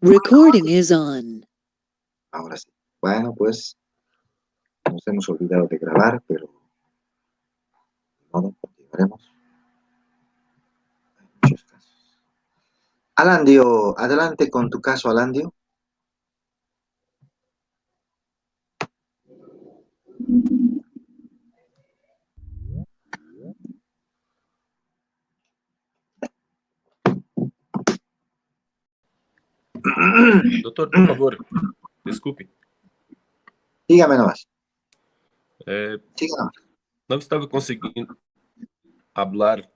Recording is on. Ahora sí. Bueno, pues nos hemos olvidado de grabar, pero no, continuaremos. Hay muchos casos. Alandio, adelante con tu caso, Alandio. Doutor, por favor, desculpe. Dígame nomás. Siga nomás. Não estava conseguindo falar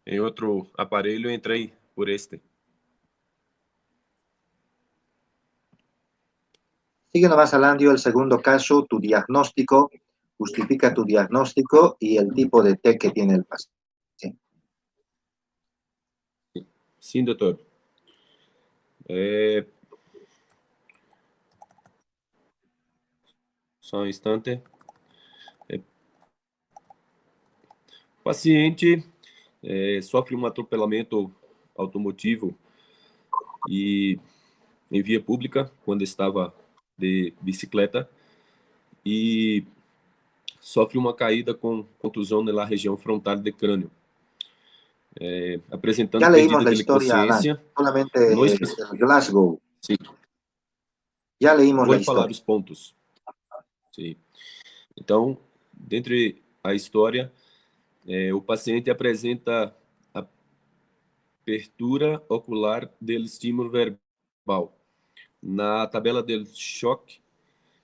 em outro aparelho, entrei por este. Sigue nomás, Alandio, el segundo caso, tu diagnóstico, justifica tu diagnóstico y el tipo de TEC que tiene el paciente. Sim, doutor. Só um instante. O paciente sofre um atropelamento automotivo e em via pública quando estava de bicicleta e sofre uma caída com contusão na região frontal do crânio, apresentando Ya leímos perda la de historia, consciência. solamente Glasgow. Sim. Ya leímos Vou la falar historia. os pontos. Sim. Então, dentre a história, o paciente apresenta abertura ocular do estímulo verbal. Na tabela do choque,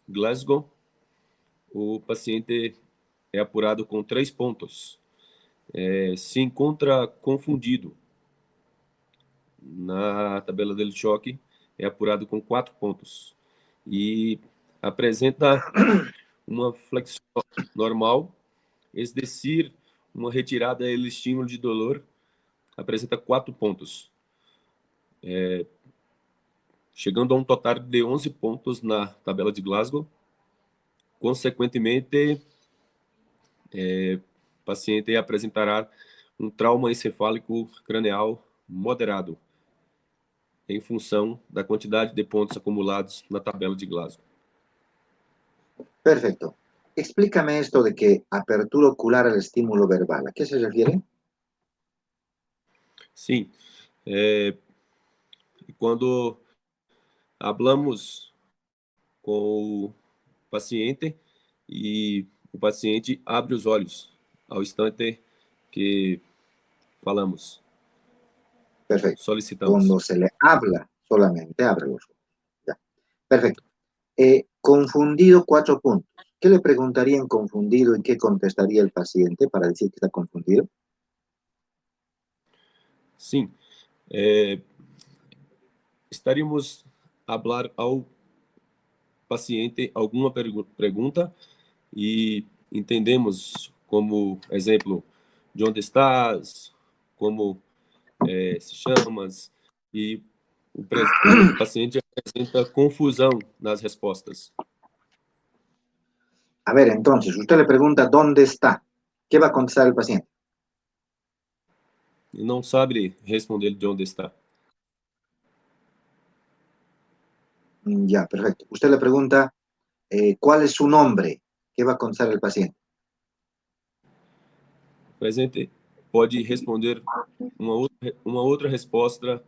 Glasgow, o paciente é apurado com 3 pontos. Se encontra confundido. Na tabela do choque, é apurado com 4 pontos. E apresenta uma flexão normal, es decir, uma retirada do estímulo de dolor, apresenta 4 pontos. Chegando a um total de 11 pontos na tabela de Glasgow. Consequentemente, o paciente apresentará um trauma encefálico cranial moderado, em função da quantidade de pontos acumulados na tabela de Glasgow. Perfecto. Explícame esto de que apertura ocular al estímulo verbal. ¿A qué se refiere? Sim. Quando hablamos com o paciente e o paciente abre os olhos ao instante que falamos. Perfecto. Solicitamos. Cuando se le habla, solamente abre los ojos. Ya. Perfecto. Confundido, 4 puntos. ¿Qué le preguntarían confundido y qué contestaría el paciente para decir que está confundido? Sim. Estaríamos a falar ao paciente alguma pergunta e entendemos como exemplo de onde estás, como se chamas, e o paciente apresenta confusão nas respostas. A ver, entonces, usted le pregunta dónde está. ¿Qué va a contestar el paciente? E não sabe responder de onde está. Ya, perfecto. Usted le pregunta cuál es su nombre. ¿Qué va a contestar el paciente? O paciente pode responder uma outra resposta,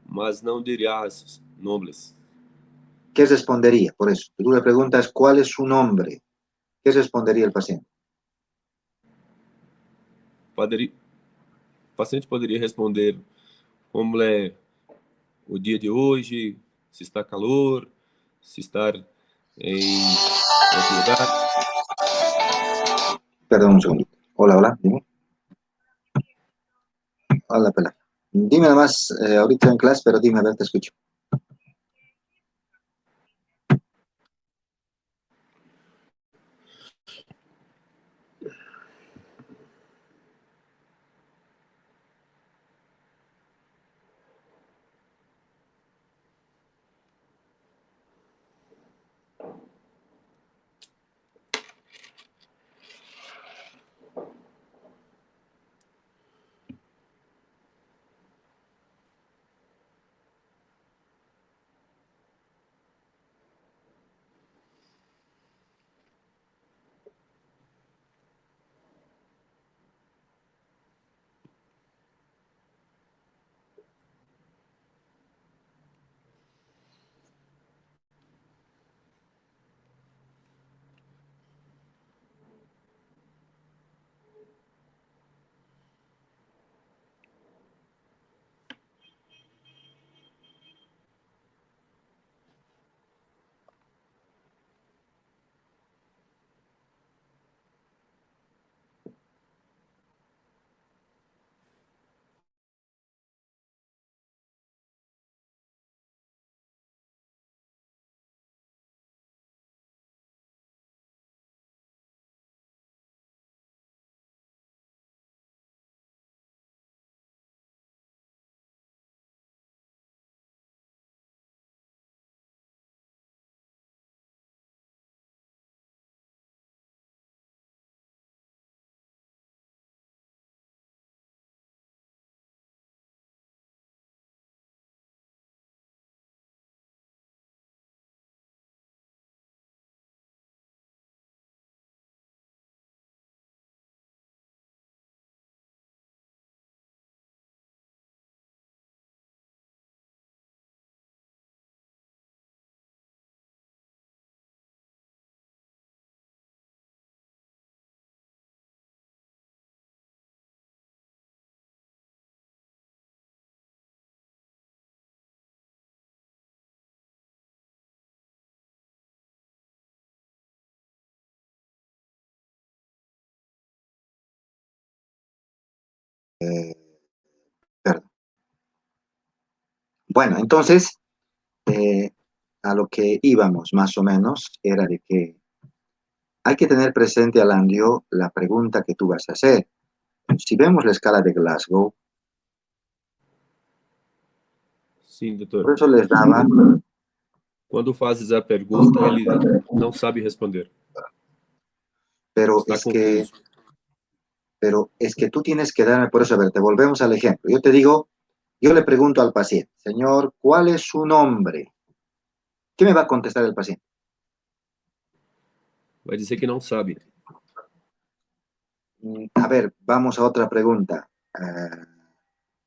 mas não dirá nomes. ¿Qué respondería? Por eso, tú le preguntas cuál es su nombre. ¿Qué respondería el paciente? O paciente poderia responder como é o dia de hoje, se está calor, se está em outro lugar. Perdón un segundito. Hola, hola, dime. Hola, pela. Dime nada más, ahorita en clase, pero dime, a ver, te escucho. perdón. Bueno, entonces, a lo que íbamos más o menos era de que hay que tener presente, Alandio, la pregunta que tú vas a hacer. Si vemos la escala de Glasgow, Sim, doutor. por eso les daba, Quando fazes a pergunta, ele não sabe responder. pero Está es que, confuso. pero es que tú tienes que darme, por eso, a ver, te volvemos al ejemplo. Yo te digo, yo le pregunto al paciente, señor, ¿cuál es su nombre? ¿Qué me va a contestar el paciente? Vai dizer que não sabe. A ver, vamos a otra pregunta.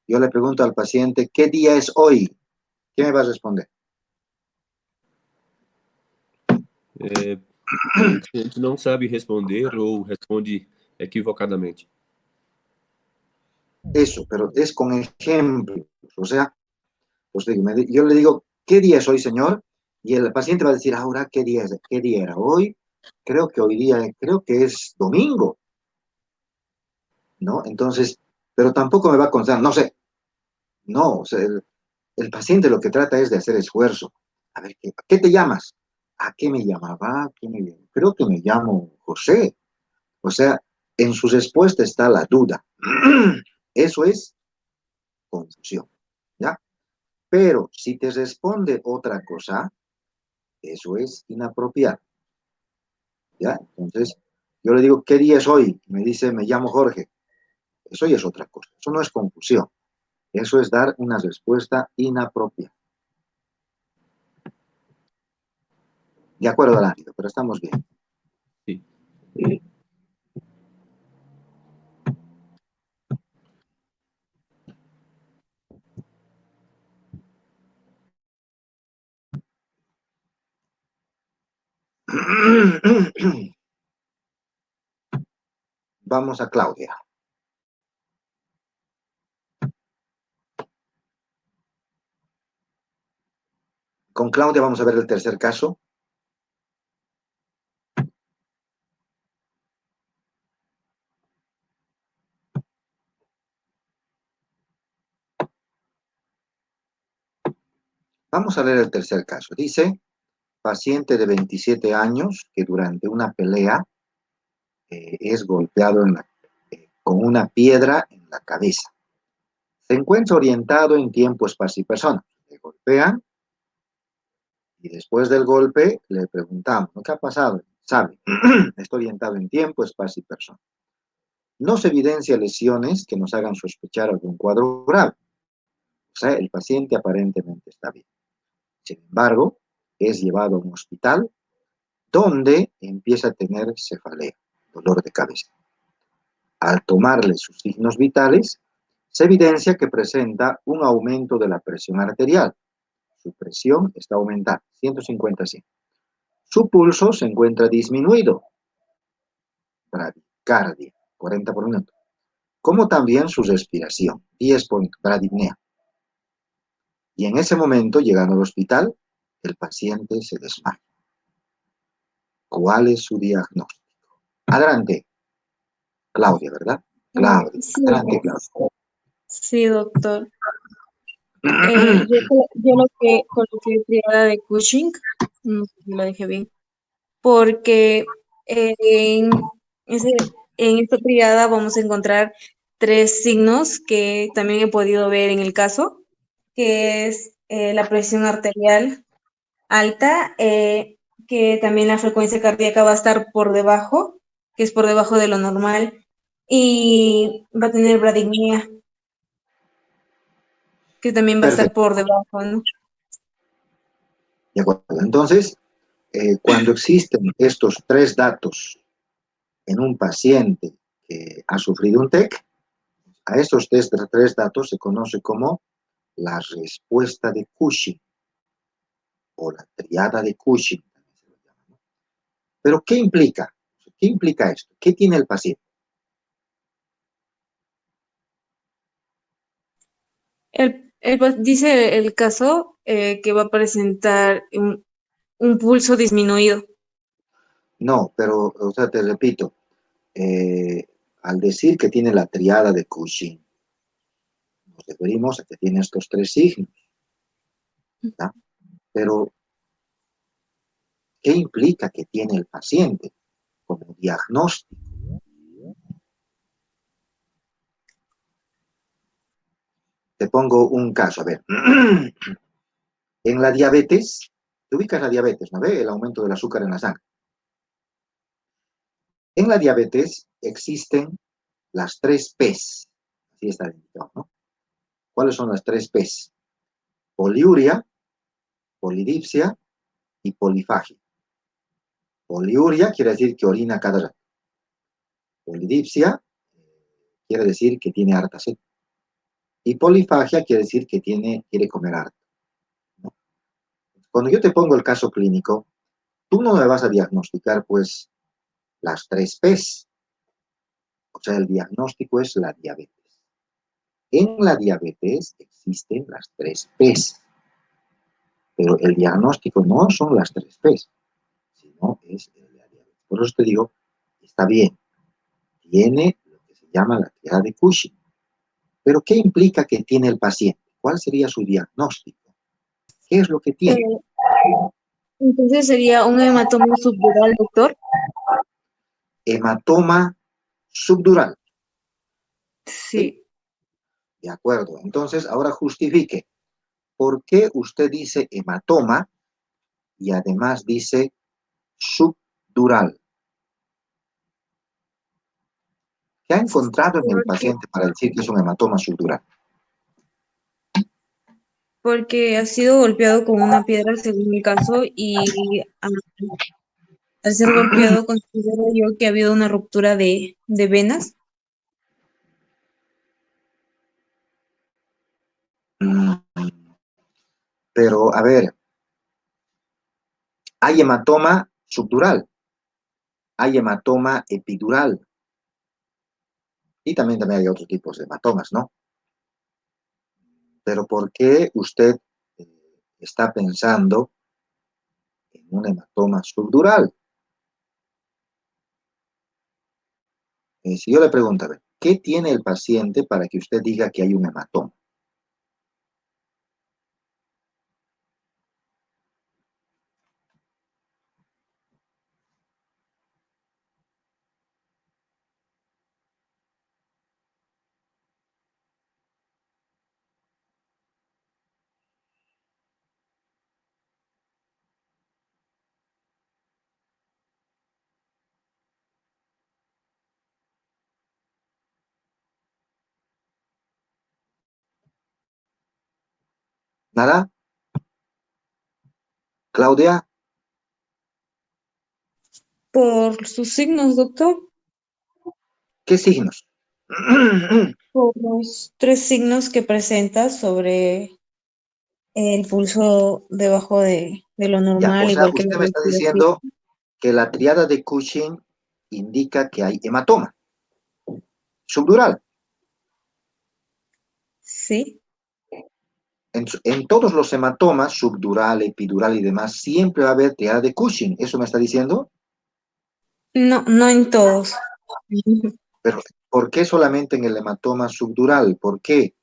Yo le pregunto al paciente, ¿qué día es hoy? ¿Qué me va a responder? O cliente não sabe responder ou responde equivocadamente. Eso, pero es con ejemplos. O sea, pues yo le digo, ¿qué día es hoy, señor? Y el paciente va a decir, ahora, ¿qué día es? ¿Qué día era hoy? Creo que hoy día, creo que es domingo, ¿no? Entonces, pero tampoco me va a contar, no sé, no, o sea, el paciente lo que trata es de hacer esfuerzo. A ver, ¿qué te llamas? ¿A qué me llamaba? ¿Qué me llamo? Creo que me llamo José. O sea, en su respuesta está la duda. Eso es confusión, ¿ya? Pero si te responde otra cosa, eso es inapropiado, ¿ya? Entonces, yo le digo, ¿qué día es hoy? Y me dice, me llamo Jorge. Eso ya es otra cosa. Eso no es confusión. Eso es dar una respuesta inapropiada. De acuerdo, Alanio, pero estamos bien. Sim. Vamos a Claudia. Con Claudia vamos a ver el tercer caso. Vamos a leer el tercer caso. Dice, paciente de 27 años que durante una pelea es golpeado con una piedra en la cabeza. Se encuentra orientado en tiempo, espacio y persona. Le golpean y después del golpe le preguntamos, ¿qué ha pasado? Sabe, está orientado en tiempo, espacio y persona. No se evidencia lesiones que nos hagan sospechar algún cuadro grave. O sea, el paciente aparentemente está bien. Sin embargo, es llevado a un hospital donde empieza a tener cefalea, dolor de cabeza. Al tomarle sus signos vitales, se evidencia que presenta un aumento de la presión arterial. Su presión está aumentada, 150-100. Su pulso se encuentra disminuido, bradicardia, 40 por minuto, como también su respiración, 10 por bradipnea. Y en ese momento, llegando al hospital, el paciente se desmaya. ¿Cuál es su diagnóstico? Adelante, Claudia, ¿verdad? Claudia, Sí, adelante, Claudia. sí, doctor. Yo lo que coloqué triada de Cushing, no sé si lo dije bien, porque en esta triada vamos a encontrar tres signos que también he podido ver en el caso, que es la presión arterial alta, que también la frecuencia cardíaca va a estar por debajo, que es por debajo de lo normal, y va a tener bradipnea, que también va a estar Perfecto, por debajo, ¿no? de acuerdo. Entonces, cuando existen estos tres datos en un paciente que ha sufrido un TEC, a estos tres datos se conoce como la respuesta de Cushing o la triada de Cushing. Pero, ¿qué implica? ¿Qué implica esto? ¿Qué tiene el paciente? Dice el caso que va a presentar un pulso disminuido. No, pero, o sea, te repito, al decir que tiene la triada de Cushing, Nos referimos a que tiene estos 3 signos. ¿Verdad? Pero, ¿qué implica que tiene el paciente como diagnóstico? Te pongo un caso, a ver. En la diabetes, te ubicas la diabetes, ¿no ve? El aumento del azúcar en la sangre. En la diabetes existen las 3 P's. Así está indicado, ¿no? ¿Cuáles son las 3 P's? Poliuria, polidipsia y polifagia. Poliuria quiere decir que orina cada rato. Polidipsia quiere decir que tiene harta sed. Y polifagia quiere decir que quiere comer harto, ¿no? Cuando yo te pongo el caso clínico, tú no me vas a diagnosticar, pues, las 3 P's. O sea, el diagnóstico es la diabetes. En la diabetes existen las 3 P's. Pero el diagnóstico no son las 3 P's, sino es el de la diabetes. Por eso te digo, está bien, tiene lo que se llama la triada de Cushing. Pero ¿qué implica que tiene el paciente? ¿Cuál sería su diagnóstico? ¿Qué es lo que tiene? Entonces sería un hematoma subdural, doctor. Hematoma subdural. Sí. De acuerdo. Entonces, ahora justifique. ¿Por qué usted dice hematoma y además dice subdural? ¿Qué ha encontrado en el paciente para decir que es un hematoma subdural? Porque ha sido golpeado con una piedra según el caso y al ser golpeado considero yo que ha habido una ruptura de venas. Pero, a ver, hay hematoma subdural, hay hematoma epidural y también hay otros tipos de hematomas, ¿no? Pero ¿por qué usted está pensando en un hematoma subdural? Si yo le pregunto, a ver, ¿qué tiene el paciente para que usted diga que hay un hematoma? ¿Nada? ¿Claudia? Por sus signos, doctor. ¿Qué signos? Por los 3 signos que presenta sobre el pulso debajo de lo Ya, o normal, sea, igual que la usted me está respiración. diciendo que la triada de Cushing indica que hay hematoma subdural. Sí. En todos los hematomas, subdural, epidural y demás, siempre va a haber triada de Cushing. ¿Eso me está diciendo? No, no en todos. Pero, ¿por qué solamente en el hematoma subdural? ¿Por qué?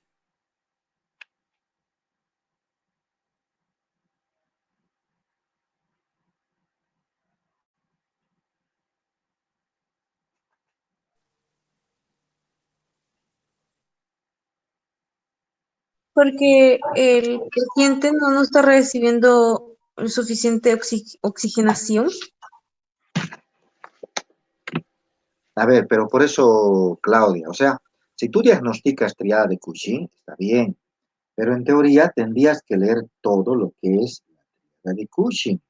Porque el paciente no está recibiendo suficiente oxigenación. A ver, pero por eso, Claudia, o sea, si tú diagnosticas triada de Cushing, está bien, pero en teoría tendrías que leer todo lo que es la triada de Cushing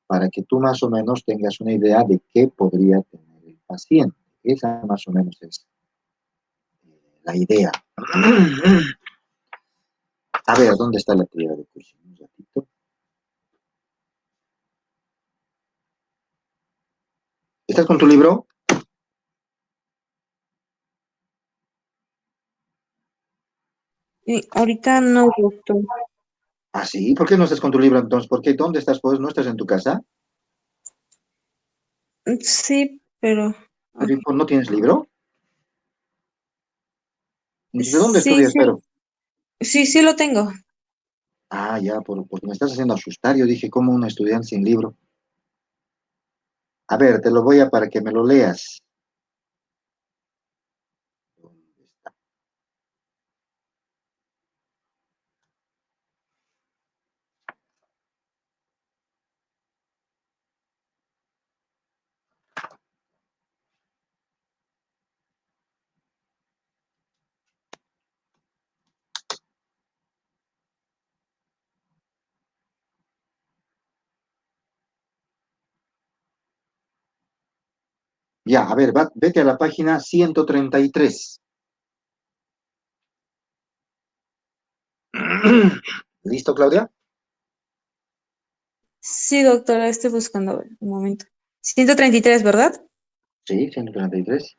para que tú más o menos tengas una idea de qué podría tener el paciente. Esa más o menos es la idea. A ver, ¿dónde está la triada de Cushing? Un ratito. ¿Estás con tu libro? Ahorita no, doctor. Ah, sí, ¿por qué no estás con tu libro entonces? ¿Por qué? ¿Dónde estás? Pues no estás en tu casa. Sí, pero ¿Pero no tienes libro? ¿De dónde sí, estudias, sí, pero? Sí, sí lo tengo. Ah, ya, porque me estás haciendo asustar. Yo dije, ¿cómo un estudiante sin libro? A ver, te lo voy a para que me lo leas. ¿Dónde está? Ya, a ver, vete a la página 133. ¿Listo, Claudia? Sí, doctora, estoy buscando, a ver, un momento. 133, ¿verdad? Sí, 133.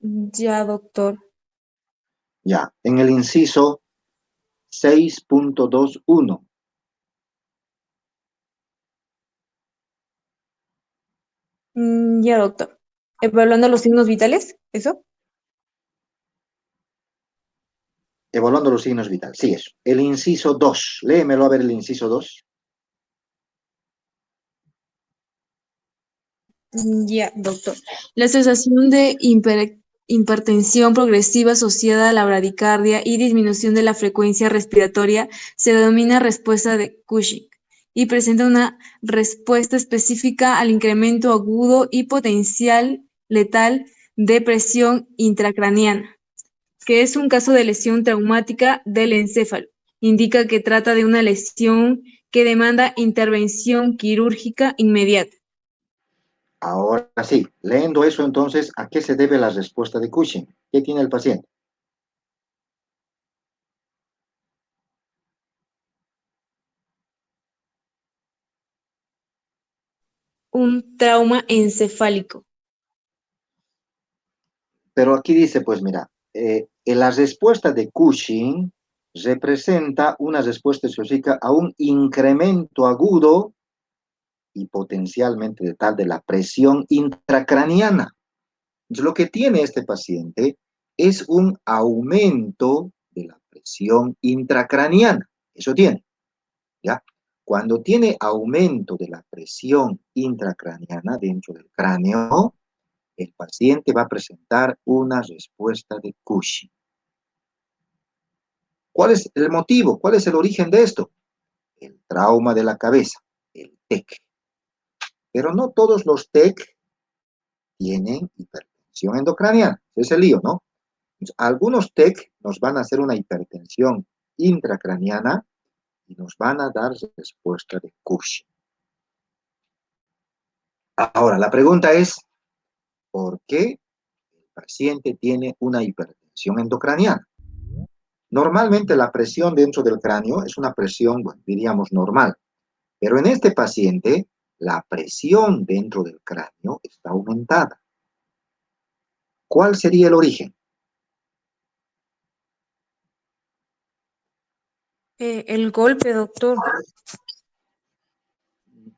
Ya, doctor. Ya, en el inciso 6.21. Ya, doctor. Evaluando los signos vitales, ¿eso? Evaluando los signos vitales. Sí, eso. El inciso 2. Léemelo a ver el inciso 2. Ya, doctor. La sensación de hipertensión progresiva asociada a la bradicardia y disminución de la frecuencia respiratoria se denomina respuesta de Cushing y presenta una respuesta específica al incremento agudo y potencial letal de presión intracraniana, que es un caso de lesión traumática del encéfalo. Indica que trata de una lesión que demanda intervención quirúrgica inmediata. Ahora sí, leyendo eso entonces, ¿a qué se debe la respuesta de Cushing? ¿Qué tiene el paciente? Un trauma encefálico. Pero aquí dice, pues mira, en la respuesta de Cushing representa una respuesta específica a un incremento agudo y potencialmente letal de la presión intracraniana. Entonces, lo que tiene este paciente es un aumento de la presión intracraniana. Eso tiene, ¿ya? Cuando tiene aumento de la presión intracraniana dentro del cráneo, el paciente va a presentar una respuesta de Cushing. ¿Cuál es el motivo? ¿Cuál es el origen de esto? El trauma de la cabeza, el TEC. Pero no todos los TEC tienen hipertensión endocraniana. Ese es el lío, ¿no? Entonces, algunos TEC nos van a hacer una hipertensión intracraniana y nos van a dar respuesta de Cushing. Ahora, la pregunta es, ¿por qué el paciente tiene una hipertensión endocraniana? Normalmente la presión dentro del cráneo es una presión, bueno, diríamos normal, pero en este paciente la presión dentro del cráneo está aumentada. ¿Cuál sería el origen? El golpe, doctor.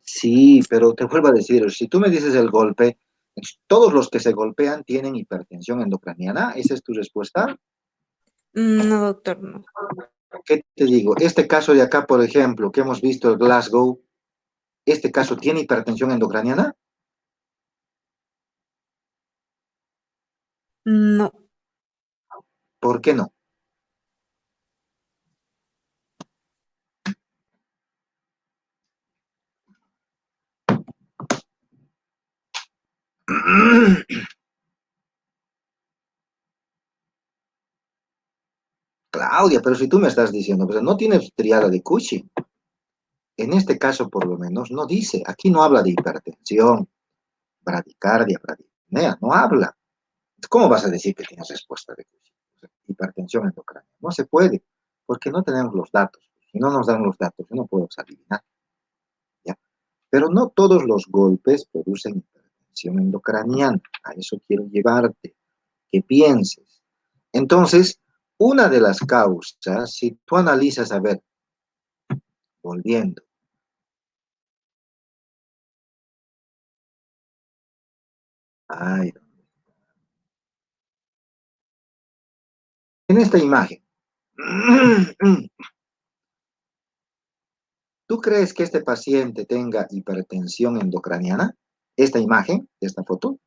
Sí, pero te vuelvo a decir, si tú me dices el golpe, todos los que se golpean tienen hipertensión endocraniana, ¿esa es tu respuesta? No, doctor, no. ¿Qué te digo? Este caso de acá, por ejemplo, que hemos visto el Glasgow, ¿este caso tiene hipertensión endocraniana? No. ¿Por qué no? Claudia, pero si tú me estás diciendo, pues no tienes triada de Cushing. En este caso, por lo menos, no dice. Aquí no habla de hipertensión, bradicardia, bradipnea, no habla. ¿Cómo vas a decir que tienes respuesta de Cushing? O sea, hipertensión endocránea. No se puede, porque no tenemos los datos. Si no nos dan los datos, no podemos adivinar. ¿Ya? Pero no todos los golpes producen hipertensión endocraniana. A eso quiero llevarte, que pienses. Entonces, Una de las causas, si tú analizas, a ver, volviendo. Ay, en esta imagen, ¿tú crees que este paciente tenga hipertensión endocraniana? Esta imagen, esta foto.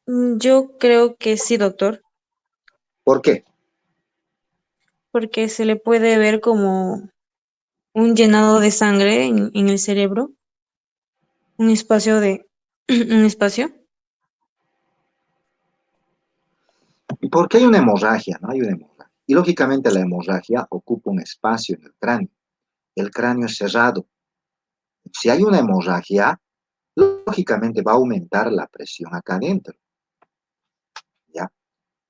Yo creo que sí, doctor, ¿Por qué? porque se le puede ver como un llenado de sangre en el cerebro, un espacio de, un espacio. Porque hay una hemorragia, ¿no? Hay una hemorragia. Y lógicamente la hemorragia ocupa un espacio en el cráneo. El cráneo es cerrado. Si hay una hemorragia, lógicamente va a aumentar la presión acá adentro, ¿ya?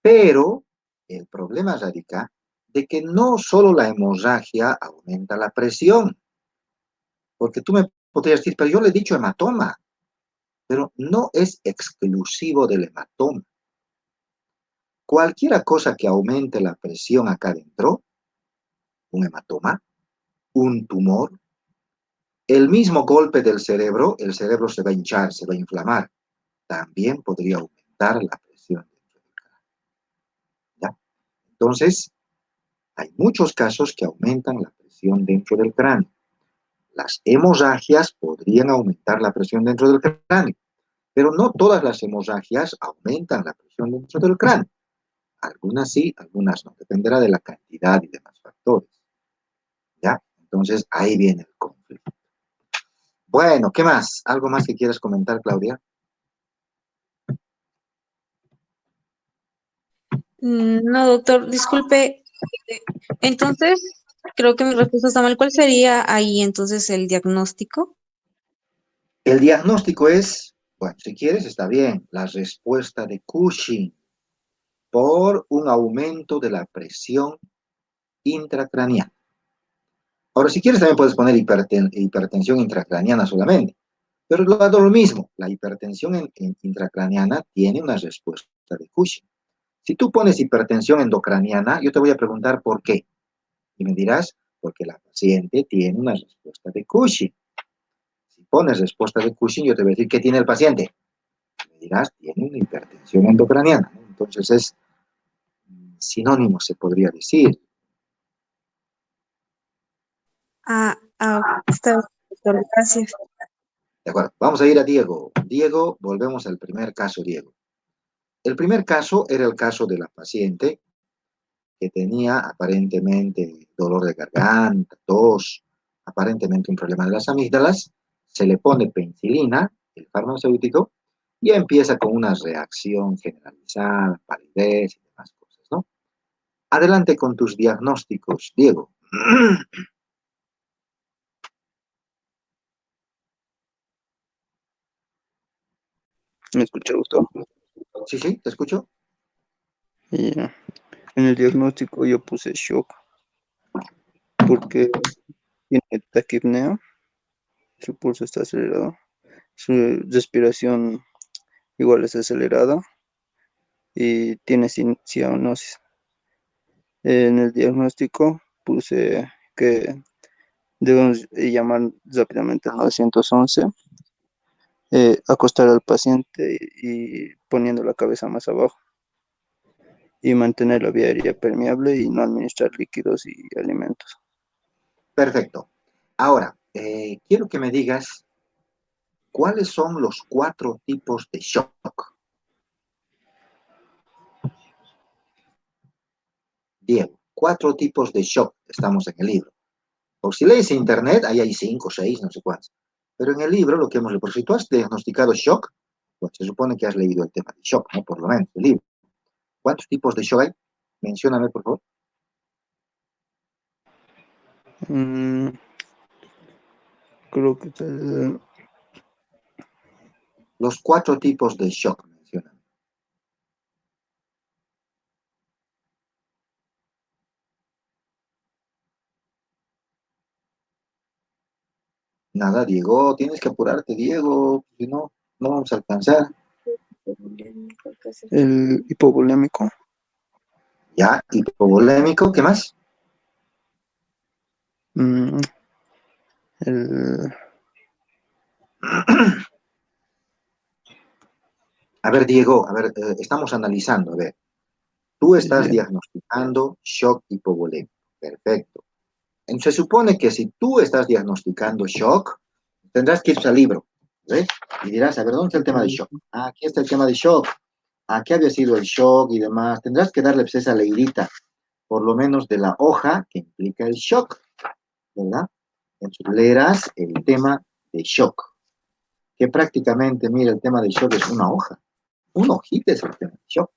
Pero el problema radica de que no solo la hemorragia aumenta la presión, porque tú me podrías decir, pero yo le he dicho hematoma, pero no es exclusivo del hematoma. Cualquier cosa que aumente la presión acá adentro, un hematoma, un tumor, el mismo golpe del cerebro, el cerebro se va a hinchar, se va a inflamar, también podría aumentar la presión dentro del cráneo, ¿ya? Entonces, hay muchos casos que aumentan la presión dentro del cráneo. Las hemorragias podrían aumentar la presión dentro del cráneo, pero no todas las hemorragias aumentan la presión dentro del cráneo. Algunas sí, algunas no. Dependerá de la cantidad y demás factores, ¿ya? Entonces, ahí viene el conflicto. Bueno, ¿qué más? ¿Algo más que quieras comentar, Claudia? No, doctor, disculpe. Entonces, creo que mi respuesta está mal. ¿Cuál sería ahí entonces el diagnóstico? El diagnóstico es, bueno, si quieres, está bien, la respuesta de Cushing por un aumento de la presión intracraneal. Ahora, si quieres, también puedes poner hipertensión intracraneana solamente, pero lo mismo, la hipertensión intracraneana tiene una respuesta de Cushing. Si tú pones hipertensión endocraniana, yo te voy a preguntar por qué. Y me dirás, porque la paciente tiene una respuesta de Cushing. Si pones respuesta de Cushing, yo te voy a decir, ¿qué tiene el paciente? Me dirás, tiene una hipertensión endocraniana, ¿no? Entonces es sinónimo, se podría decir. Está bien, doctor, gracias. De acuerdo, vamos a ir a Diego. Diego, volvemos al primer caso, Diego. El primer caso era el caso de la paciente que tenía aparentemente dolor de garganta, tos, aparentemente un problema de las amígdalas, se le pone penicilina, el farmacéutico, y empieza con una reacción generalizada, palidez y demás cosas, ¿no? Adelante con tus diagnósticos, Diego. ¿Me escucha, Gustavo? Sí, sí, te escucho. Y en el diagnóstico yo puse shock porque tiene taquipnea, su pulso está acelerado, su respiración igual es acelerada y tiene cianosis. En el diagnóstico puse que debemos llamar rápidamente al 911, acostar al paciente y poniendo la cabeza más abajo y mantener la vía aérea permeable y no administrar líquidos y alimentos. Perfecto. Ahora, quiero que me digas cuáles son los 4 tipos de shock. Diego, 4 tipos de shock estamos en el libro. Por si lees internet, ahí hay 5, 6, no sé cuántos. Pero en el libro lo que hemos leído, por si tú has diagnosticado shock, pues se supone que has leído el tema de shock, ¿no? Por lo menos, el libro. ¿Cuántos tipos de shock hay? Mencióname, por favor. Mm, creo que Los 4 tipos de shock, mencionan. Nada, Diego, tienes que apurarte, Diego, si no, no vamos a alcanzar. El hipovolémico. Ya, hipovolémico, ¿qué más? mm, el, A ver, Diego, a ver, estamos analizando, a ver. Tú estás sí, diagnosticando shock hipovolémico. Perfecto. Se supone que si tú estás diagnosticando shock, tendrás que ir al libro, ¿ves? Y dirás, a ver, ¿dónde está el tema de shock? Ah, aquí está el tema de shock. Aquí había sido el shock y demás. Tendrás que darle pues, esa leidita, por lo menos de la hoja que implica el shock, ¿verdad? Entonces leerás el tema de shock, que prácticamente, mira, el tema de shock es una hoja. Una hojita es el tema de shock.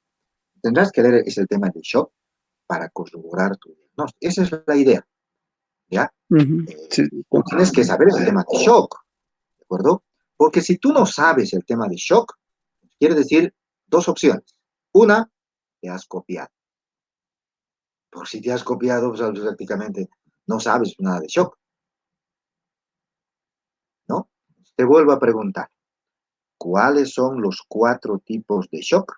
Tendrás que leer ese tema de shock para corroborar tu diagnóstico. Esa es la idea, ¿ya? sí, Tú tienes que saber el tema de shock, ¿de acuerdo? Porque si tú no sabes el tema de shock, quiere decir dos opciones. Una, te has copiado. Por si te has copiado, pues prácticamente no sabes nada de shock, ¿no? Te vuelvo a preguntar, ¿cuáles son los 4 tipos de shock?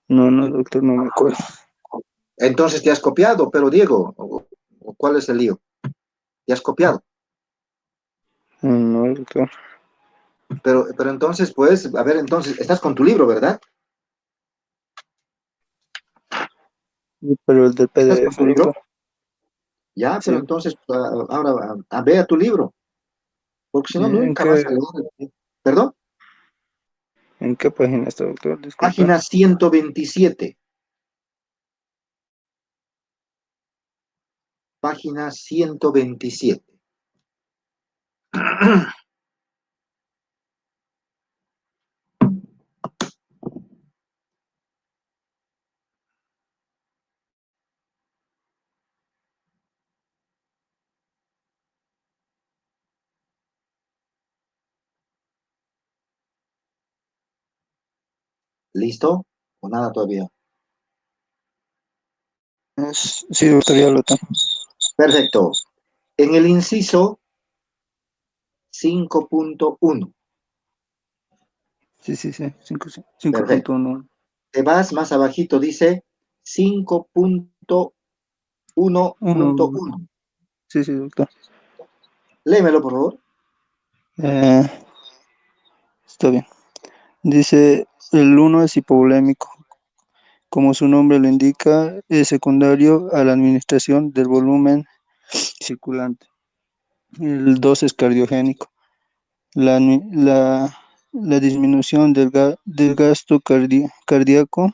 no, no, doctor, no me acuerdo. Entonces te has copiado, pero Diego, ¿cuál es el lío? Te has copiado. No, doctor. Pero entonces, pues, a ver, entonces, estás con tu libro, ¿verdad? Sí, pero el del ¿Estás con PDF, tu libro? doctor. Ya, pero Sí. entonces, ahora, vea tu libro, porque si no, ¿En nunca vas a qué, leer. ¿Perdón? en qué página está, doctor? Disculpa. Página 127. Página 127. ¿Listo? ¿O nada todavía? Sí, doctor, ya lo tengo. Perfecto. En el inciso 5.1. Sí, sí, sí. Perfecto. 5.1. Te vas más abajito, dice 5.1.1. Sí, sí, doctor. Léemelo, por favor. Eh, Está bien. Dice, el uno es hipovolémico. Como su nombre lo indica, es secundario a la administración del volumen circulante. El 2 es cardiogénico. La, ni- la, la disminución del gasto cardíaco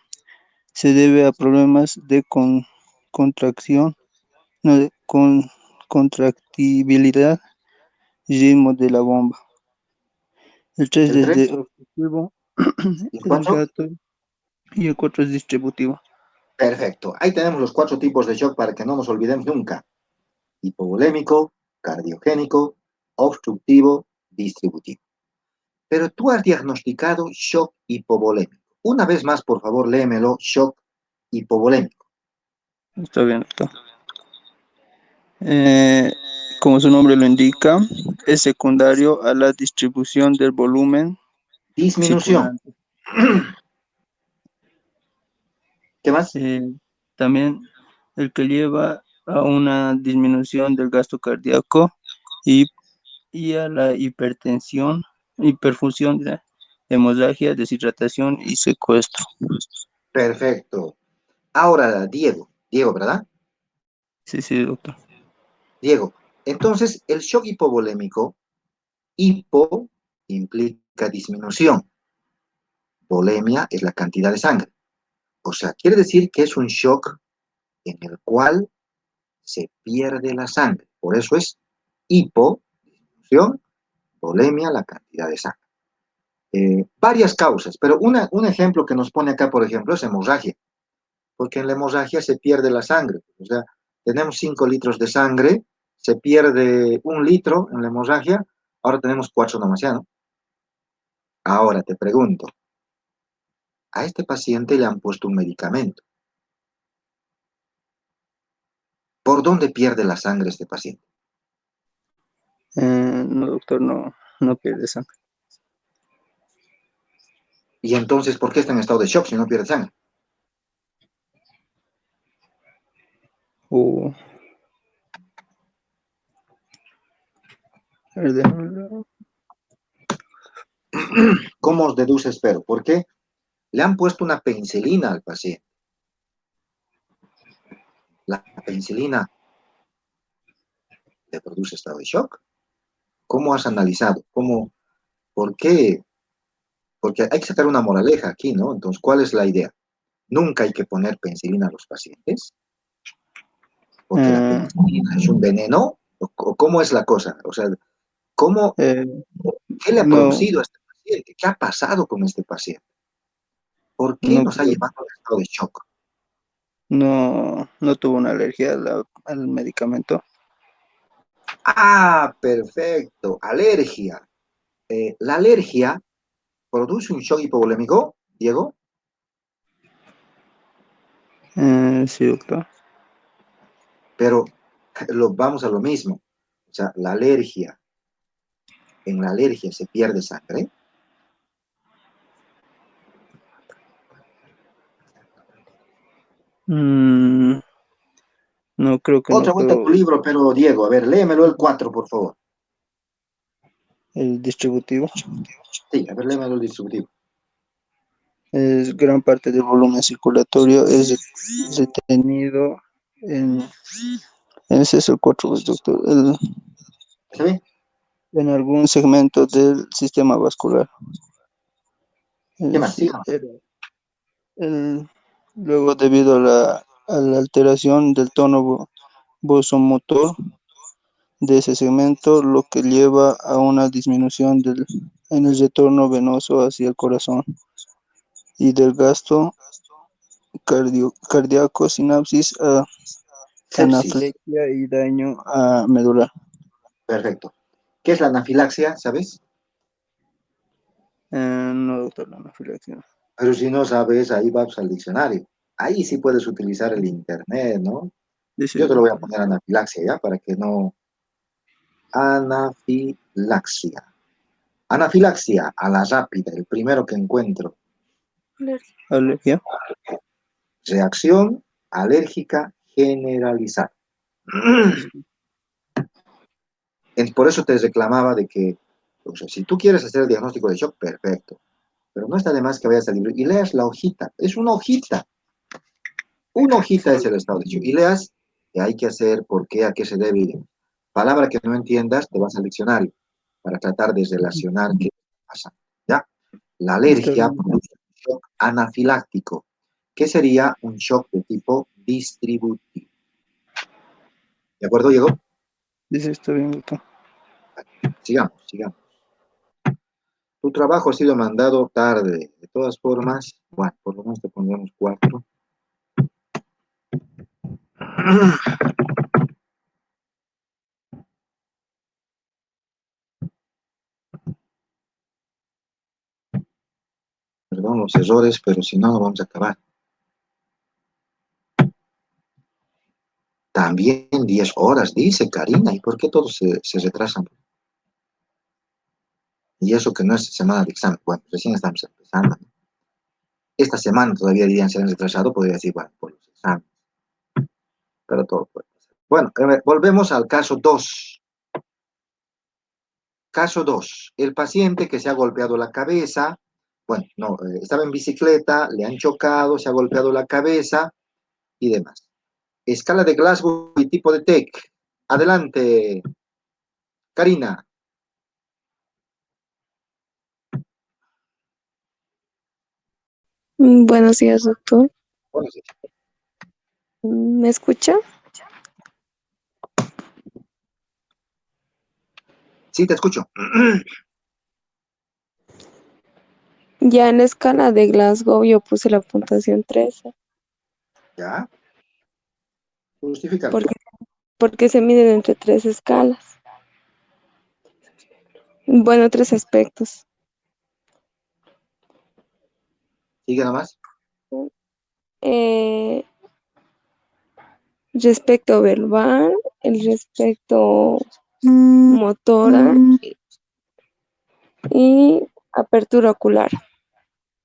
se debe a problemas de contracción, no, contractibilidad y ritmo de la bomba. El 3 El es 3 de objetivo, y el el 4. gato, y el 4 es distributivo. Perfecto. Ahí tenemos los 4 tipos de shock para que no nos olvidemos nunca. Hipovolémico, cardiogénico, obstructivo, distributivo. Pero tú has diagnosticado shock hipovolémico. Una vez más, por favor, léemelo, shock hipovolémico. Está bien, doctor. Eh, Como su nombre lo indica, es secundario a la distribución del volumen Disminución. circulante. ¿Qué más? Eh, También el que lleva a una disminución del gasto cardíaco y, y a la hipertensión, hiperfusión, hemorragia, deshidratación y secuestro. Perfecto. Ahora, Diego. Diego, ¿verdad? Sí, sí, doctor. Diego. Entonces, el shock hipovolémico, hipo implica disminución. Volemia es la cantidad de sangre. O sea, quiere decir que es un shock en el cual se pierde la sangre. Por eso es hipo, disminución, volemia, la cantidad de sangre. Varias causas, pero un ejemplo que nos pone acá, por ejemplo, es hemorragia, porque en la hemorragia se pierde la sangre. O sea, tenemos 5 litros de sangre, se pierde 1 litro en la hemorragia, ahora tenemos 4 nomás ya, ¿no? Ahora te pregunto, a este paciente le han puesto un medicamento. ¿Por dónde pierde la sangre este paciente? No, doctor, no pierde sangre. Y entonces, ¿por qué está en estado de shock si no pierde sangre? Uh, a ver, déjamelo. ¿Cómo os deduces, pero? ¿Por qué? Le han puesto una penicilina al paciente. La penicilina le produce estado de shock. ¿Cómo has analizado? ¿Por qué? Porque hay que sacar una moraleja aquí, ¿no? Entonces, ¿cuál es la idea? Nunca hay que poner penicilina a los pacientes, porque la Eh, penicilina es un veneno. ¿O cómo es la cosa? O sea, ¿cómo, eh, qué le ha no, producido a este paciente? ¿Qué ha pasado con este paciente? ¿Por qué no nos ha creo, llevado al estado de shock? no tuvo una alergia al medicamento. Ah, perfecto. Alergia. La alergia produce un shock hipovolémico, Diego, Sí, doctor. pero vamos a lo mismo. O sea, en la alergia se pierde sangre. Mm, no creo que no, Otra vuelta a tu pero libro, pero Diego, a ver, léemelo el 4, por favor. el distributivo Sí, a ver, léemelo el distributivo. es gran parte del volumen circulatorio es retenido en, ese es el 4, doctor, ¿Está bien? en algún segmento del sistema vascular. ¿Qué más? Sí, Sigamos. luego, debido a la alteración del tono vasomotor de ese segmento, lo que lleva a una disminución en el retorno venoso hacia el corazón y del gasto cardíaco, sinapsis, Sepsis. anaflexia y daño a medular. Perfecto. ¿Qué es la anafilaxia? ¿Sabes? No, doctor, la anafilaxia. Pero si no sabes, ahí vas al diccionario. Ahí sí puedes utilizar el internet, ¿no? Dice, Yo te lo voy a doctor. poner anafilaxia, ¿ya? Para que no... Anafilaxia. Anafilaxia, a la rápida, el primero que encuentro. Alergia. Reacción alérgica generalizada. Por eso te reclamaba de que, o sea, si tú quieres hacer el diagnóstico de shock, perfecto. Pero no está de más que vayas al libro y leas la hojita. Es una hojita. Una hojita es el estado de shock. Y leas qué hay que hacer, por qué, a qué se debe. Palabra que no entiendas, te vas al diccionario para tratar de relacionar qué pasa. ¿Ya? La Está alergia bien. produce un shock anafiláctico, que sería un shock de tipo distributivo. ¿De acuerdo, Diego? Dice, está bien, doctor. Sigamos, sigamos. Tu trabajo ha sido mandado tarde. De todas formas, bueno, por lo menos te pondremos 4. Perdón los errores, pero si no, no vamos a acabar. También 10 horas, dice Karina. ¿Y por qué todos se retrasan? Y eso que no es semana de examen. Bueno, recién estamos empezando, ¿no? Esta semana todavía dirían se han retrasado, podría decir, bueno, por los exámenes. Pero todo puede pasar. Bueno, volvemos al caso 2. Caso 2. El paciente que se ha golpeado la cabeza, bueno, no, estaba en bicicleta, le han chocado, se ha golpeado la cabeza y demás. Escala de Glasgow y tipo de TEC. Adelante, Karina. Buenos días, doctor. Bueno, sí, ¿Me escucha? sí, te escucho. Ya en la escala de Glasgow yo puse la puntuación 13, ¿Ya? Justifícalo. porque, porque se miden entre tres escalas. Bueno, tres aspectos. Sigue nomás. Eh, respecto verbal, el respecto motora y apertura ocular.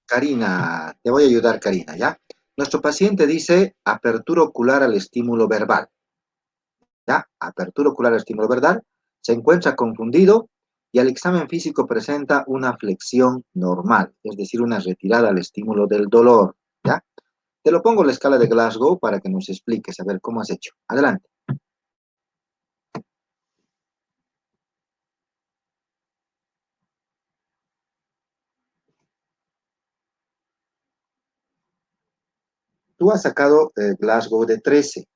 Karina, te voy a ayudar, Karina, ¿ya? Nuestro paciente dice apertura ocular al estímulo verbal, ¿ya? Apertura ocular al estímulo verbal, se encuentra confundido y al examen físico presenta una flexión normal, es decir, una retirada al estímulo del dolor, ¿ya? Te lo pongo en la escala de Glasgow para que nos expliques, a ver cómo has hecho. Adelante. Tú has sacado Glasgow de 13.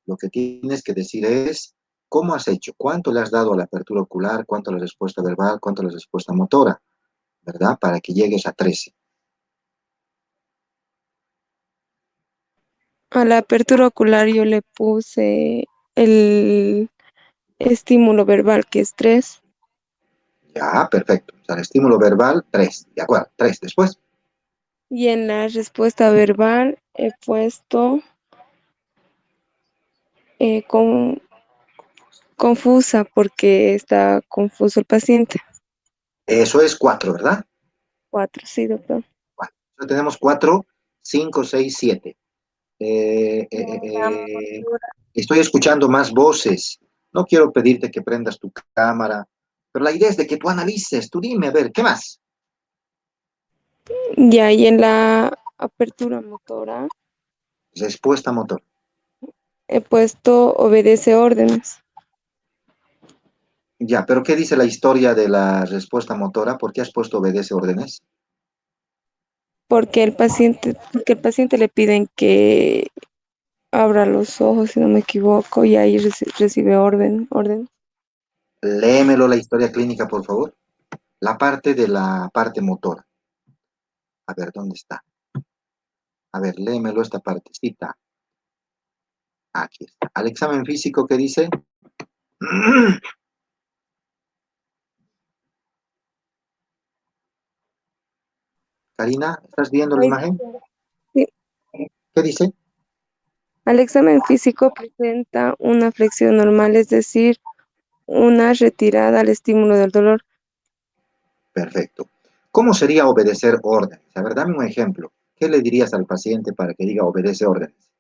Lo que tienes que decir es cómo has hecho, cuánto le has dado a la apertura ocular, cuánto a la respuesta verbal, cuánto a la respuesta motora, ¿verdad? Para que llegues a 13. A la apertura ocular yo le puse el estímulo verbal, que es 3, Ya, perfecto. O sea, el estímulo verbal, 3. De acuerdo, 3. Después, y en la respuesta verbal he puesto con, confusa porque está confuso el paciente. eso es 4, ¿verdad? 4, sí, doctor. Bueno, entonces tenemos 4, 5, 6, 7. La motora. Estoy escuchando más voces. No quiero pedirte que prendas tu cámara, pero la idea es de que tú analices. Tú dime, a ver, ¿qué más? Ya, y en la apertura motora Respuesta motor. he puesto obedece órdenes, Ya, pero ¿qué dice la historia de la respuesta motora? ¿Por qué has puesto obedece órdenes? porque el paciente le piden que abra los ojos, si no me equivoco, y ahí recibe orden. Léemelo la historia clínica, por favor. La parte de la parte motora. A ver, ¿dónde está? A ver, léemelo esta partecita. Aquí está. Al examen físico, ¿qué dice? Karina, ¿estás viendo la Ahí imagen? sí. ¿Qué dice? Al examen físico presenta una flexión normal, es decir, una retirada al estímulo del dolor. Perfecto. ¿Cómo sería obedecer órdenes? A ver, dame un ejemplo. ¿Qué le dirías al paciente para que diga obedece órdenes?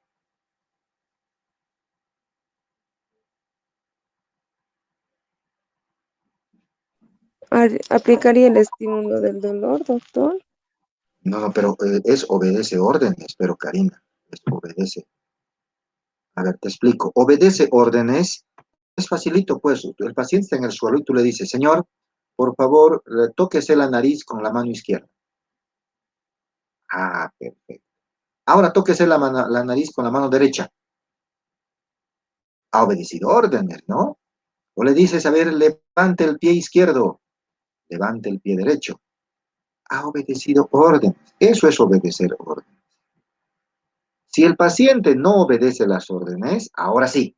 ¿Aplicaría el estímulo del dolor, doctor? No, no, pero es obedece órdenes, pero Karina, es obedece. A ver, te explico. Obedece órdenes es facilito, pues. El paciente está en el suelo y tú le dices, señor, por favor, tóquese la nariz con la mano izquierda. Ah, perfecto. Ahora tóquese la nariz con la mano derecha. Ha obedecido órdenes, ¿no? O le dices, a ver, levante el pie izquierdo, levante el pie derecho. Ha obedecido órdenes. Eso es obedecer órdenes. Si el paciente no obedece las órdenes, ahora sí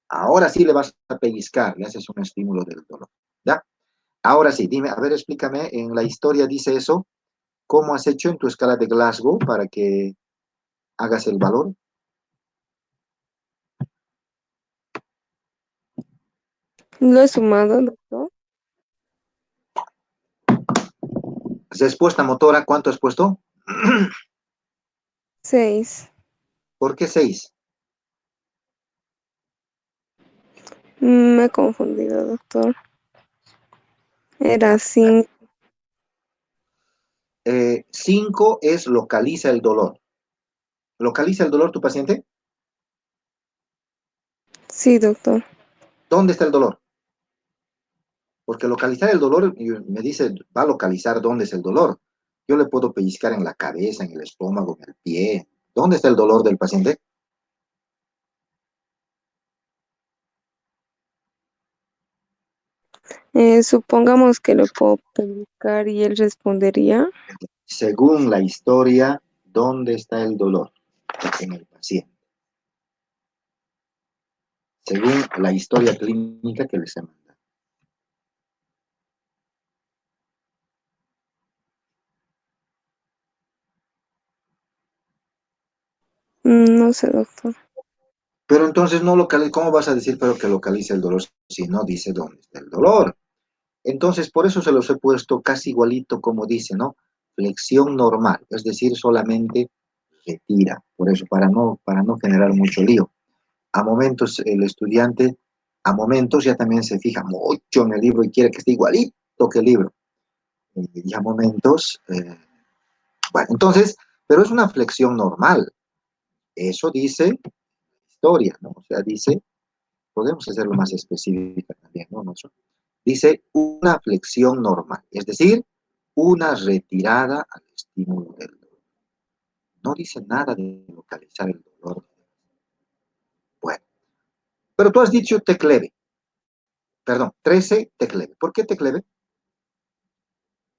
le vas a pellizcar, le haces un estímulo del dolor. ¿Ya? Ahora sí, dime, a ver, explícame, en la historia dice eso, ¿cómo has hecho en tu escala de Glasgow para que hagas el valor? Lo he sumado, doctor. Respuesta motora, ¿cuánto has puesto? 6. ¿Por qué 6? Me he confundido, doctor. Era 5. 5 es localiza el dolor. ¿Localiza el dolor tu paciente? Sí, doctor. ¿Dónde está el dolor? Porque localizar el dolor, me dice, va a localizar dónde es el dolor. Yo le puedo pellizcar en la cabeza, en el estómago, en el pie. ¿Dónde está el dolor del paciente? Supongamos que lo puedo publicar y él respondería. Según la historia, ¿dónde está el dolor en el paciente? Según la historia clínica que les he mandado. No sé, doctor. Pero entonces no localiza, ¿cómo vas a decir pero que localiza el dolor si no dice dónde está el dolor? Entonces, por eso se los he puesto casi igualito como dice, ¿no? Flexión normal, es decir, solamente retira. Por eso, para no generar mucho lío. A momentos el estudiante, a momentos ya también se fija mucho en el libro y quiere que esté igualito que el libro. Y a momentos, bueno, entonces, pero es una flexión normal. Eso dice historia, ¿no? O sea, dice, podemos hacerlo más específica también, ¿no? Dice una flexión normal, es decir, una retirada al estímulo del dolor. No dice nada de localizar el dolor. Bueno, pero tú has dicho tecleve, perdón, 13 tecleve. ¿Por qué tecleve?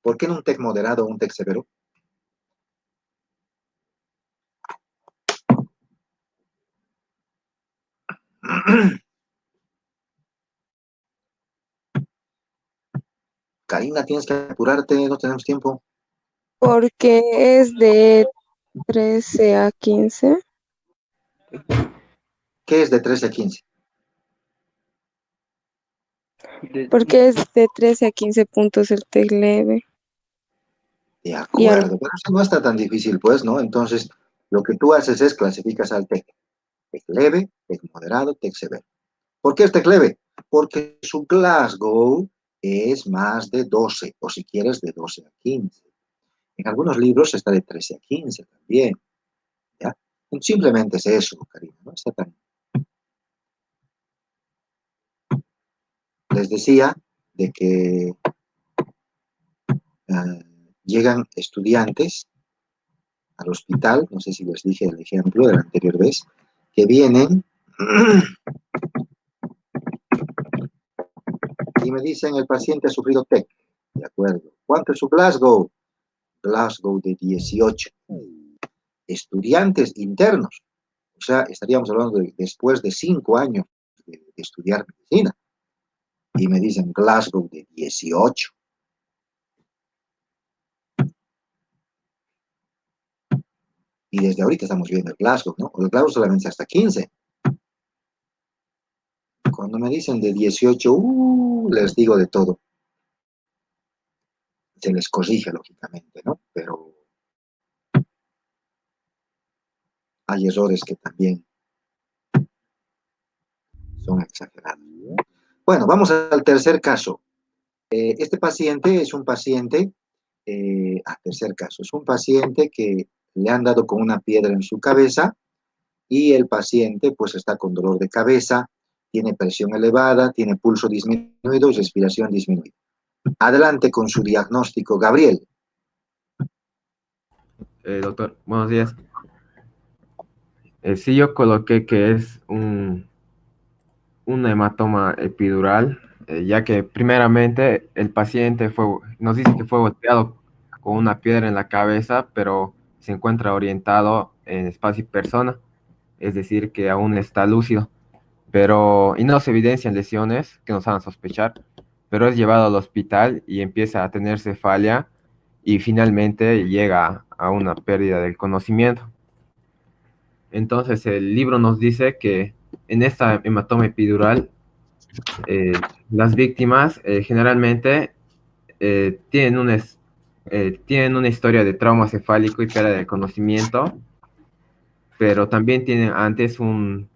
¿Por qué no un tec moderado o un tec severo? Karina, tienes que apurarte, no tenemos tiempo. Porque es de 13 a 15. ¿Qué es de 13 a 15? Porque es de 13 a 15 puntos el tec leve. De Y al acuerdo, pero eso no está tan difícil, pues, ¿no? Entonces, lo que tú haces es clasificas al tec. Tec leve, tec moderado, tec severo. ¿Por qué es tec leve? Porque su Glasgow es más de 12, o si quieres, de 12 a 15. En algunos libros está de 13 a 15 también, ¿ya? Simplemente es eso, Karina, no está tan... Les decía de que llegan estudiantes al hospital, no sé si les dije el ejemplo de la anterior vez, que vienen y me dicen el paciente ha sufrido TEC, de acuerdo. ¿Cuánto es su Glasgow? Glasgow de 18. Estudiantes internos, o sea, estaríamos hablando de después de 5 años de estudiar medicina, y me dicen Glasgow de 18. Y desde ahorita estamos viendo el Glasgow, ¿no? El Glasgow solamente hasta 15. Cuando me dicen de 18, les digo de todo. Se les corrige, lógicamente, ¿no? Pero hay errores que también son exagerados. Bueno, vamos al tercer caso. Este paciente es un paciente, tercer caso, es un paciente que le han dado con una piedra en su cabeza y el paciente pues está con dolor de cabeza, tiene presión elevada, tiene pulso disminuido y respiración disminuida. Adelante con su diagnóstico, Gabriel. Doctor, buenos días. Sí, yo coloqué que es un hematoma epidural, ya que primeramente el paciente nos dice que fue golpeado con una piedra en la cabeza, pero se encuentra orientado en espacio y persona, es decir, que aún está lúcido, y no se evidencian lesiones que nos hagan sospechar, pero es llevado al hospital y empieza a tener cefalia y finalmente llega a una pérdida del conocimiento. Entonces el libro nos dice que en esta hematoma epidural las víctimas generalmente tienen una historia de trauma cefálico y pérdida de conocimiento, pero también tienen antes un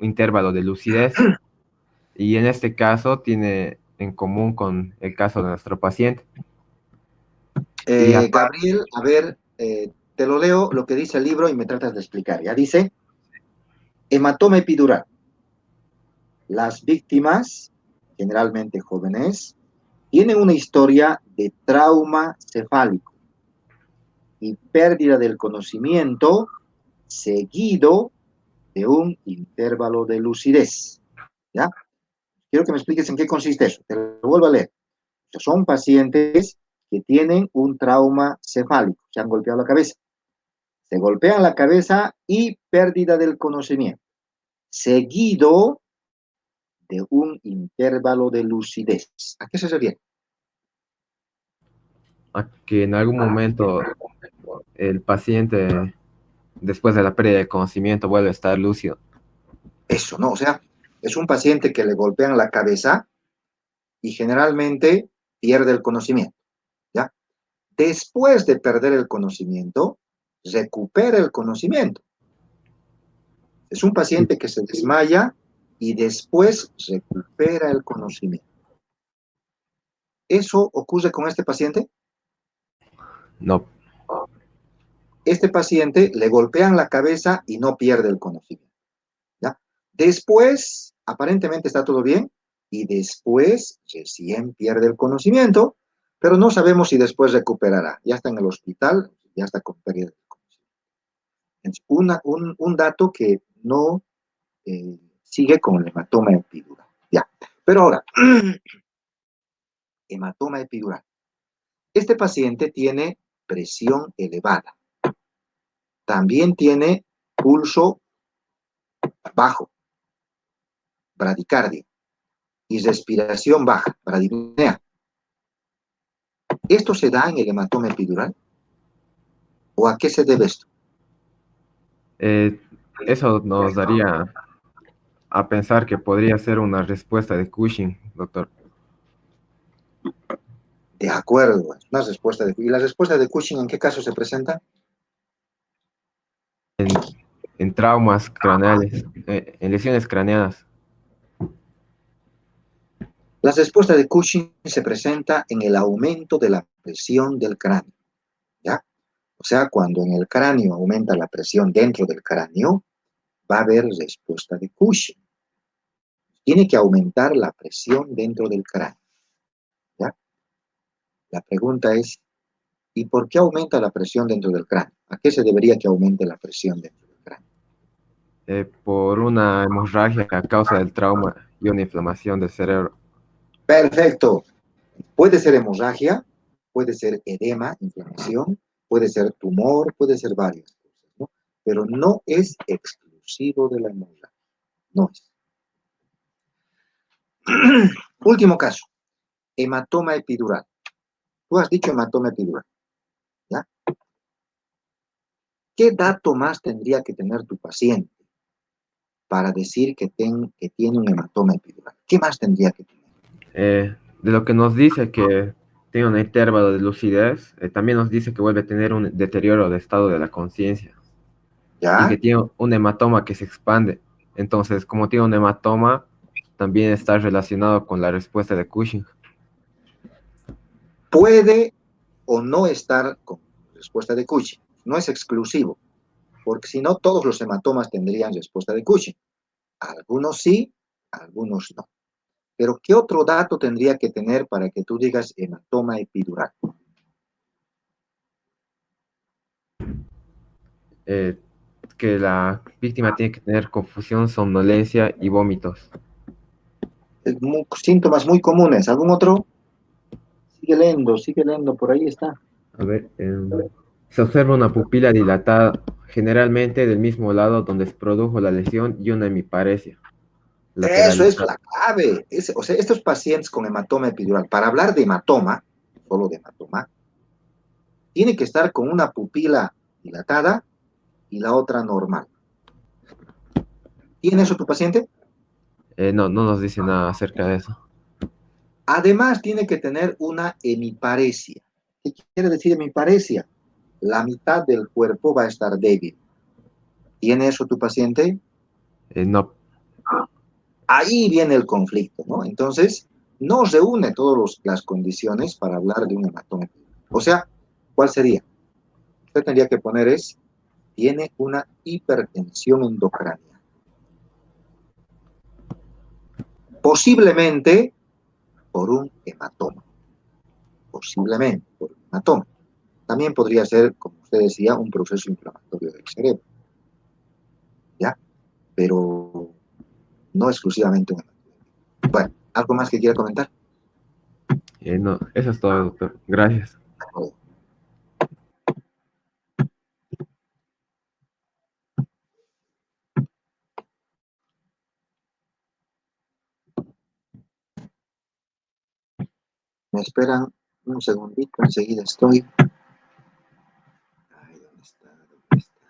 intervalo de lucidez y en este caso tiene en común con el caso de nuestro paciente. Y aparte, Gabriel, a ver, te lo leo lo que dice el libro y me tratas de explicar. Ya dice, hematoma epidural. Las víctimas, generalmente jóvenes, tienen una historia de trauma cefálico y pérdida del conocimiento seguido de un intervalo de lucidez. ¿Ya? Quiero que me expliques en qué consiste eso. Te lo vuelvo a leer. Son pacientes que tienen un trauma cefálico, se han golpeado la cabeza. Se golpean la cabeza y pérdida del conocimiento, seguido de un intervalo de lucidez. ¿A qué se refiere? a que en algún momento el paciente, después de la pérdida de conocimiento, vuelve a estar lúcido. Eso, ¿no? O sea, es un paciente que le golpean la cabeza y generalmente pierde el conocimiento, ¿ya? Después de perder el conocimiento, recupera el conocimiento. Es un paciente que se desmaya y después recupera el conocimiento. ¿Eso ocurre con este paciente? No. Este paciente le golpean la cabeza y no pierde el conocimiento, ¿ya? Después, aparentemente está todo bien, y después recién pierde el conocimiento, pero no sabemos si después recuperará. Ya está en el hospital, ya está con pérdida de conocimiento. Es un dato que no sigue con el hematoma epidural. Ya. Pero ahora, hematoma epidural. Este paciente tiene presión elevada. También tiene pulso bajo, bradicardia, y respiración baja, bradipnea. ¿Esto se da en el hematoma epidural? ¿O a qué se debe esto? Eso nos daría a pensar que podría ser una respuesta de Cushing, doctor. De acuerdo, es una respuesta de... ¿Y la respuesta de Cushing en qué caso se presenta? En traumas craneales, en lesiones craneanas. La respuesta de Cushing se presenta en el aumento de la presión del cráneo, ¿ya? O sea, cuando en el cráneo aumenta la presión dentro del cráneo, va a haber respuesta de Cushing. Tiene que aumentar la presión dentro del cráneo, ¿ya? La pregunta es, ¿y por qué aumenta la presión dentro del cráneo? ¿A qué se debería que aumente la presión dentro del cráneo? Por una hemorragia a causa del trauma y una inflamación del cerebro. Perfecto. Puede ser hemorragia, puede ser edema, inflamación, puede ser tumor, puede ser varias cosas, ¿no? Pero no es exclusivo de la hemorragia. No es. Último caso, hematoma epidural. Tú has dicho hematoma epidural, ¿ya? ¿Qué dato más tendría que tener tu paciente para decir que tiene un hematoma epidural? ¿Qué más tendría que tener? De lo que nos dice que tiene un intervalo de lucidez, también nos dice que vuelve a tener un deterioro de estado de la conciencia y ¿Ya? que tiene un hematoma que se expande. Entonces, como tiene un hematoma, también está relacionado con la respuesta de Cushing. Puede o no estar con respuesta de Cushing. No es exclusivo, porque si no, todos los hematomas tendrían respuesta de Cushing. Algunos sí, algunos no. Pero ¿qué otro dato tendría que tener para que tú digas hematoma epidural? Eh, que la víctima tiene que tener confusión, somnolencia y vómitos. Síntomas muy comunes. ¿Algún otro? Sigue leyendo, por ahí está. A ver, se observa una pupila dilatada, generalmente del mismo lado donde se produjo la lesión y una hemiparesia Eso es lateralizada. la clave. O sea, estos pacientes con hematoma epidural, para hablar de hematoma, solo de hematoma, tiene que estar con una pupila dilatada y la otra normal. ¿Tiene eso tu paciente? No, no nos dice nada acerca de eso. Además, tiene que tener una hemiparesia. ¿Qué quiere decir hemiparesia? La mitad del cuerpo va a estar débil. ¿Tiene eso tu paciente? No, Ahí viene el conflicto, ¿no? Entonces, no reúne todas las condiciones para hablar de un hematoma. O sea, ¿cuál sería? Usted tendría que poner tiene una hipertensión endocraniana. Posiblemente por un hematoma. Posiblemente por un hematoma. También podría ser, como usted decía, un proceso inflamatorio del cerebro, ¿ya? Pero no exclusivamente un hematoma. Bueno, ¿algo más que quiera comentar? no, eso es todo, doctor. Gracias. Me esperan un segundito, enseguida estoy. Ay, ¿dónde está? ¿Dónde está?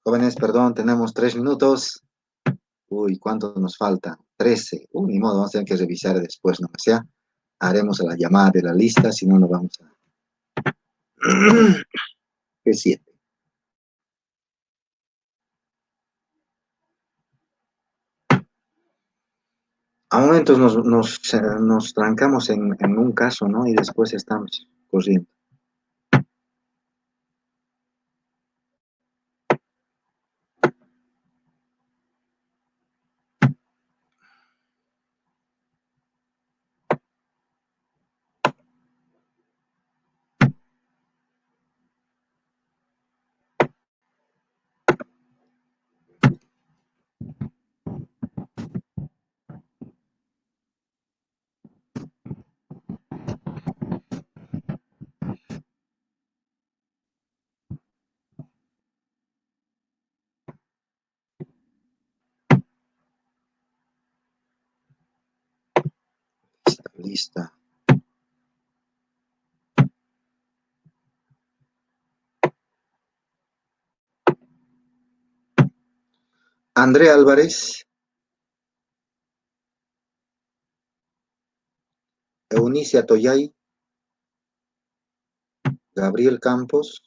Jóvenes, perdón, tenemos 3 minutos. Uy, ¿cuánto nos falta? 13. Ni modo, vamos a tener que revisar después, no sea. Haremos la llamada de la lista, si no, no vamos a... ¿Qué 7? A momentos nos trancamos en un caso, ¿no? Y después estamos corriendo. Lista. André Álvarez, Eunice Atoyay, Gabriel Campos,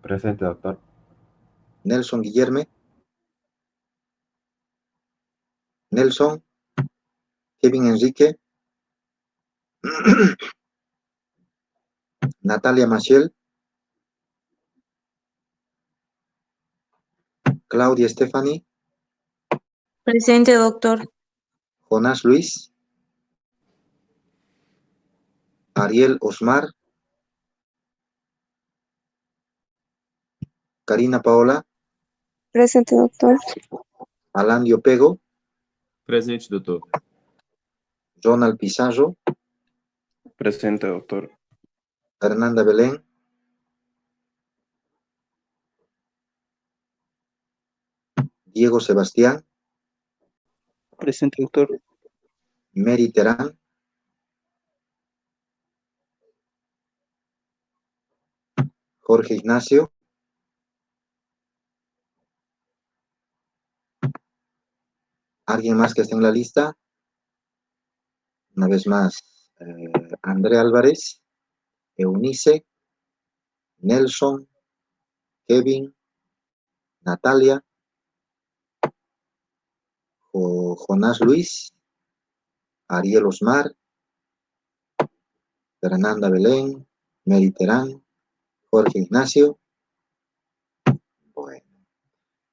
Presente, doctor. Nelson Guillerme, Nelson, Kevin Enrique, Natalia Maciel, Claudia Stephanie, Presente, doctor. Jonás Luis, Ariel Osmar, Karina Paola, Presente, doctor. Alandio Pego, Presente, doutor. Ronald Pizarro, Presente, doctor. Fernanda Belén, Diego Sebastián, Presente, doctor. Mary Terán, Jorge Ignacio, ¿alguien más que esté en la lista? Una vez más, André Álvarez, Eunice, Nelson, Kevin, Natalia, Jonás Luis, Ariel Osmar, Fernanda Belén, Mary Terán, Jorge Ignacio.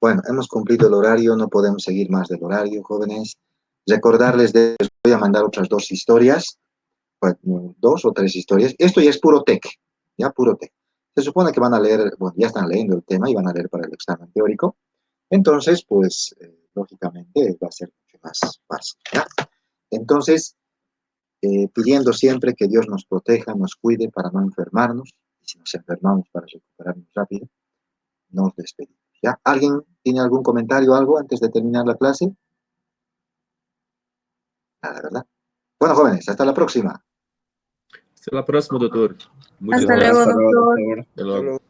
Bueno, hemos cumplido el horario, no podemos seguir más del horario, jóvenes. Recordarles de voy a mandar otras 2 historias, 2 o 3 historias. Esto ya es puro TEC, ya puro TEC. Se supone que van a leer, bueno, ya están leyendo el tema y van a leer para el examen teórico. Entonces, pues, lógicamente va a ser mucho más fácil, ¿ya? Entonces, pidiendo siempre que Dios nos proteja, nos cuide para no enfermarnos, y si nos enfermamos para recuperarnos rápido, nos despedimos, ¿ya? ¿Alguien tiene algún comentario o algo antes de terminar la clase? Nada, ¿verdad? Bueno, jóvenes, hasta la próxima. Hasta la próxima, doutor. Muchas Hasta gracias. luego, doctor. Hasta luego.